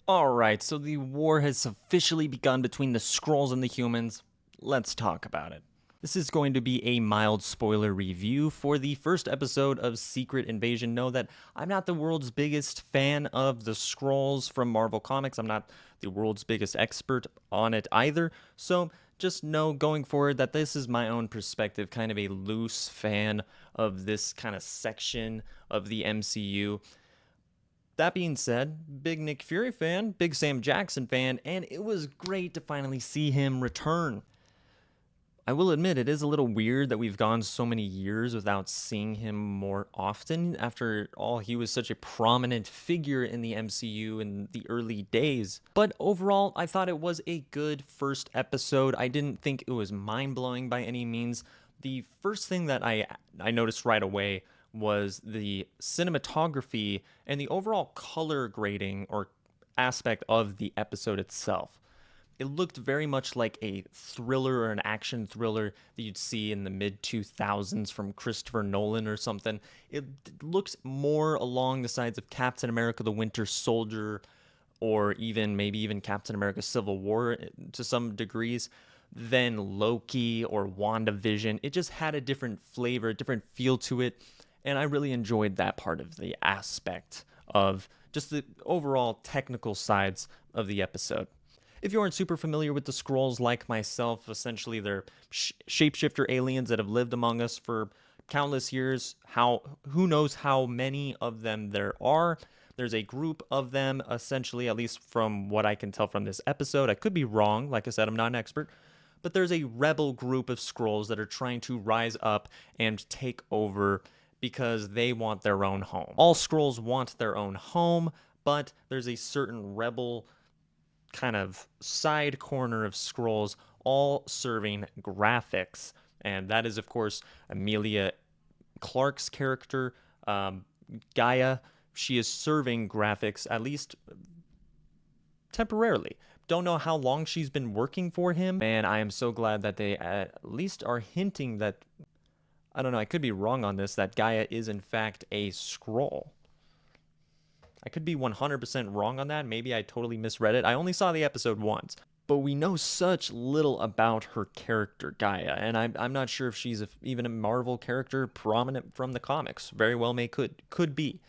Alright, so the war has officially begun between the Skrulls and the humans. Let's talk about it. This is going to be a mild spoiler review for the first episode of Secret Invasion. Know that I'm not the world's biggest fan of the Skrulls from Marvel Comics. I'm not the world's biggest expert on it either. So just know going forward that this is my own perspective, kind of a loose fan of this kind of section of the MCU. That being said, big Nick Fury fan, big Sam Jackson fan, and it was great to finally see him return. I will admit it is a little weird that we've gone so many years without seeing him more often. After all, he was such a prominent figure in the MCU in the early days. But overall, I thought it was a good first episode. I didn't think it was mind-blowing by any means. The first thing that I noticed right away was the cinematography and the overall color grading or aspect of the episode itself. It looked very much like a thriller or an action thriller that you'd see in the mid-2000s from Christopher Nolan or something. It looks more along the sides of Captain America the Winter Soldier or maybe even Captain America Civil War to some degrees than Loki or WandaVision. It just had a different flavor, a different feel to it. And I really enjoyed that part of the aspect of just the overall technical sides of the episode. If you aren't super familiar with the Skrulls like myself, essentially they're shapeshifter aliens that have lived among us for countless years. Who knows how many of them there are? There's a group of them, essentially, at least from what I can tell from this episode. I could be wrong. Like I said, I'm not an expert. But there's a rebel group of Skrulls that are trying to rise up and take over because they want their own home. All Skrulls want their own home, but there's a certain rebel kind of side corner of Skrulls all serving graphics. And that is, of course, Emilia Clarke's character, Gaia. She is serving graphics, at least temporarily. Don't know how long she's been working for him, and I am so glad that they at least are hinting that, I don't know, I could be wrong on this, that Gaia is in fact a Skrull. I could be 100% wrong on that. Maybe I totally misread it. I only saw the episode once. But we know such little about her character, Gaia, and I'm not sure if she's even a Marvel character prominent from the comics. Very well could be.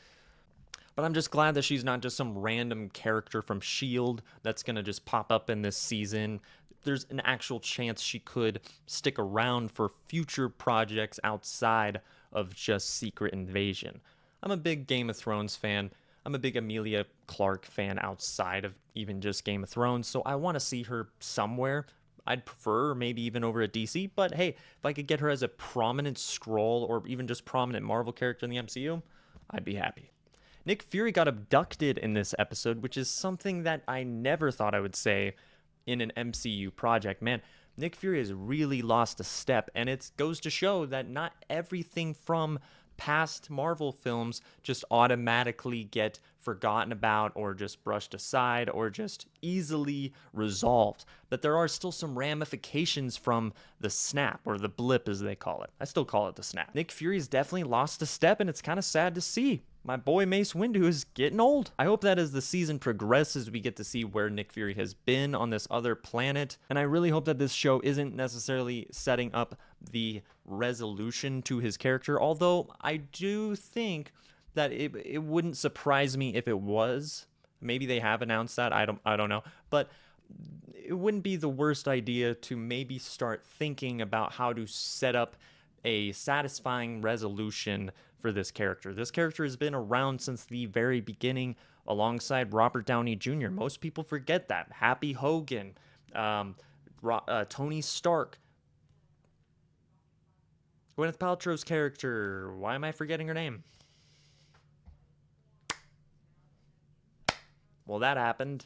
But I'm just glad that she's not just some random character from S.H.I.E.L.D. that's going to just pop up in this season. There's an actual chance she could stick around for future projects outside of just Secret Invasion. I'm a big Game of Thrones fan. I'm a big Emilia Clarke fan outside of even just Game of Thrones, so I want to see her somewhere. I'd prefer maybe even over at DC, but hey, if I could get her as a prominent Skrull or even just prominent Marvel character in the MCU, I'd be happy. Nick Fury got abducted in this episode, which is something that I never thought I would say in an MCU project. Man, Nick Fury has really lost a step, and it goes to show that not everything from past Marvel films just automatically get forgotten about or just brushed aside or just easily resolved. That there are still some ramifications from the snap, or the blip as they call it. I still call it the snap. Nick Fury's definitely lost a step, and it's kind of sad to see. My boy Mace Windu is getting old. I hope that as the season progresses, we get to see where Nick Fury has been on this other planet. And I really hope that this show isn't necessarily setting up the resolution to his character. Although I do think that it wouldn't surprise me if it was. Maybe they have announced that. I don't know. But it wouldn't be the worst idea to maybe start thinking about how to set up a satisfying resolution for this character. This character has been around since the very beginning alongside Robert Downey Jr. Most people forget that. Happy Hogan, Tony Stark, Gwyneth Paltrow's character. Why am I forgetting her name? Well, that happened.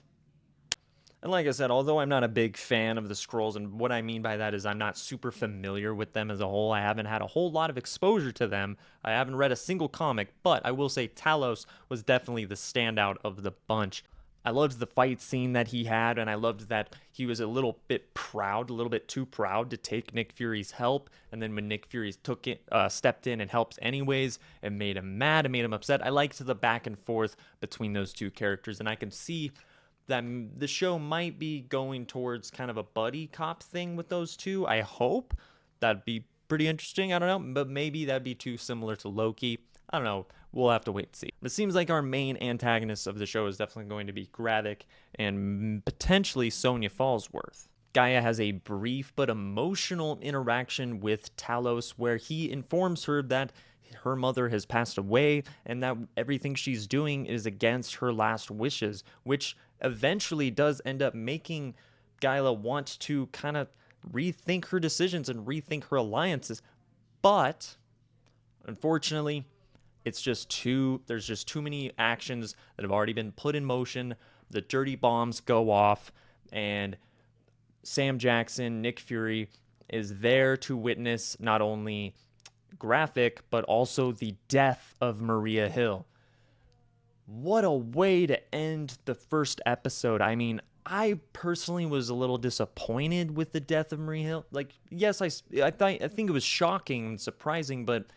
And like I said, although I'm not a big fan of the Skrulls, and what I mean by that is I'm not super familiar with them as a whole. I haven't had a whole lot of exposure to them. I haven't read a single comic, but I will say Talos was definitely the standout of the bunch. I loved the fight scene that he had, and I loved that he was a little bit too proud to take Nick Fury's help. And then when Nick Fury stepped in and helped anyways, it made him mad, it made him upset. I liked the back and forth between those two characters, and I can see that the show might be going towards kind of a buddy cop thing with those two. I hope. That'd be pretty interesting. I don't know, but maybe that'd be too similar to Loki. I don't know. We'll have to wait and see. It seems like our main antagonist of the show is definitely going to be Gravik and potentially Sonya Fallsworth. Gaia has a brief but emotional interaction with Talos where he informs her that her mother has passed away and that everything she's doing is against her last wishes, which eventually does end up making Gaia want to kind of rethink her decisions and rethink her alliances. But unfortunately, there's just too many actions that have already been put in motion. The dirty bombs go off, and Sam Jackson, Nick Fury, is there to witness not only Gravik, but also the death of Maria Hill. What a way to end the first episode. I mean, I personally was a little disappointed with the death of Maria Hill. Like, yes, I think it was shocking and surprising, but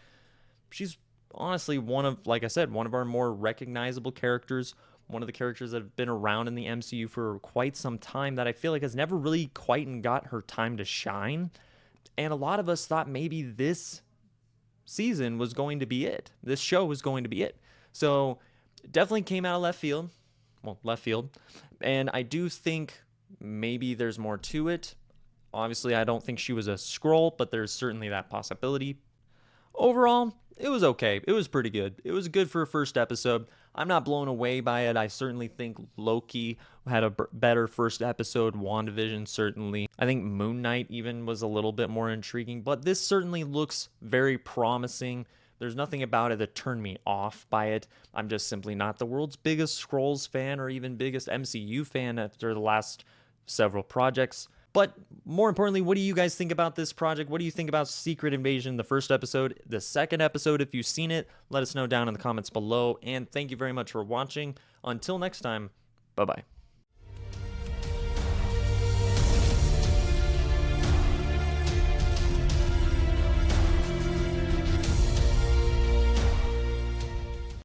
she's honestly one of our more recognizable characters, one of the characters that have been around in the MCU for quite some time that I feel like has never really quite got her time to shine. And a lot of us thought maybe this season was going to be it. This show was going to be it. So it definitely came out of left field. Well, left field. And I do think maybe there's more to it. Obviously, I don't think she was a Skrull, but there's certainly that possibility. Overall, it was okay. It was pretty good. It was good for a first episode. I'm not blown away by it. I certainly think Loki had a better first episode. WandaVision, certainly. I think Moon Knight even was a little bit more intriguing, but this certainly looks very promising. There's nothing about it that turned me off by it. I'm just simply not the world's biggest Skrulls fan or even biggest MCU fan after the last several projects. But more importantly, what do you guys think about this project? What do you think about Secret Invasion, the first episode, the second episode? If you've seen it, let us know down in the comments below. And thank you very much for watching. Until next time, bye-bye.